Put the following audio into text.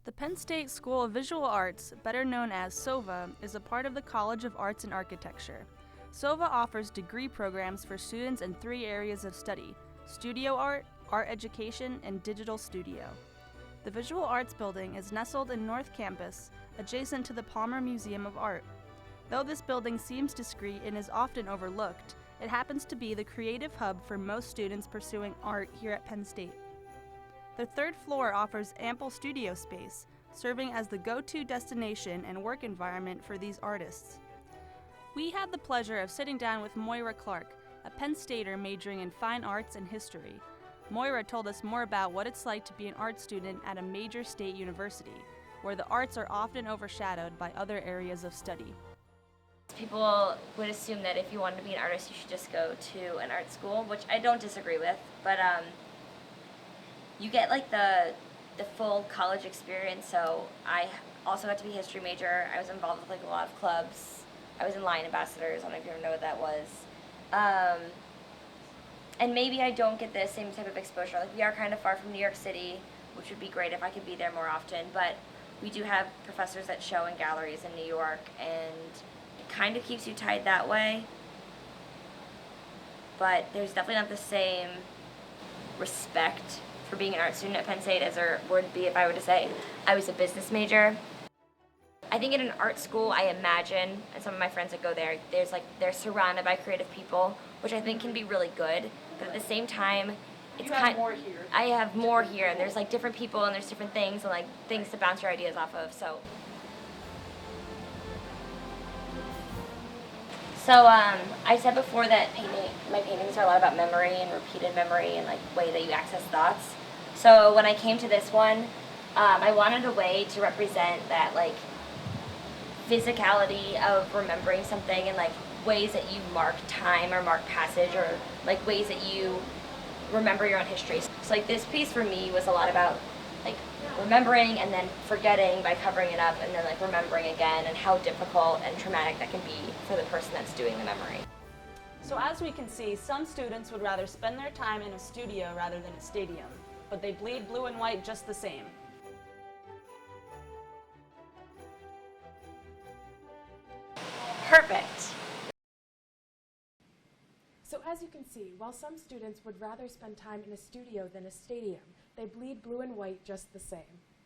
The Penn State School of Visual Arts, better known as SOVA, is a part of the College of Arts and Architecture. SOVA offers degree programs for students in three areas of study: studio art, art education, and digital studio. The Visual Arts Building is nestled in North Campus, adjacent to the Palmer Museum of Art. Though this building seems discreet and is often overlooked, it happens to be the creative hub for most students pursuing art here at Penn State. The third floor offers ample studio space, serving as the go-to destination and work environment for these artists. We had the pleasure of sitting down with Moira Clark, a Penn Stater majoring in fine arts and history. Moira told us more about what it's like to be an art student at a major state university, where the arts are often overshadowed by other areas of study. People would assume that if you wanted to be an artist, you should just go to an art school, which I don't disagree with, but you get like the full college experience. So I also got to be a history major. I was involved with like a lot of clubs. I was in Lion Ambassadors. I don't know if you ever know what that was. And maybe I don't get the same type of exposure. Like, we are kind of far from New York City, which would be great if I could be there more often. But we do have professors that show in galleries in New York, and it kind of keeps you tied that way. But there's definitely not the same respect for being an art student at Penn State as there would be if I were to say I was a business major. I think in an art school, I imagine, and some of my friends that go there, they're surrounded by creative people, which I think can be really good. But at the same time, it's more here. I have more here, and there's like different people, and there's different things, and like things to bounce your ideas off of. So I said before that my paintings are a lot about memory and repeated memory and like way that you access thoughts. So when I came to this one, I wanted a way to represent that like physicality of remembering something, and like ways that you mark time or mark passage, or like ways that you remember your own history. So like this piece for me was a lot about like remembering and then forgetting by covering it up, and then like remembering again, and how difficult and traumatic that can be for the person that's doing the memory. So as we can see, some students would rather spend their time in a studio rather than a stadium, but they bleed blue and white just the same. Perfect. So as you can see, while some students would rather spend time in a studio than a stadium, they bleed blue and white just the same.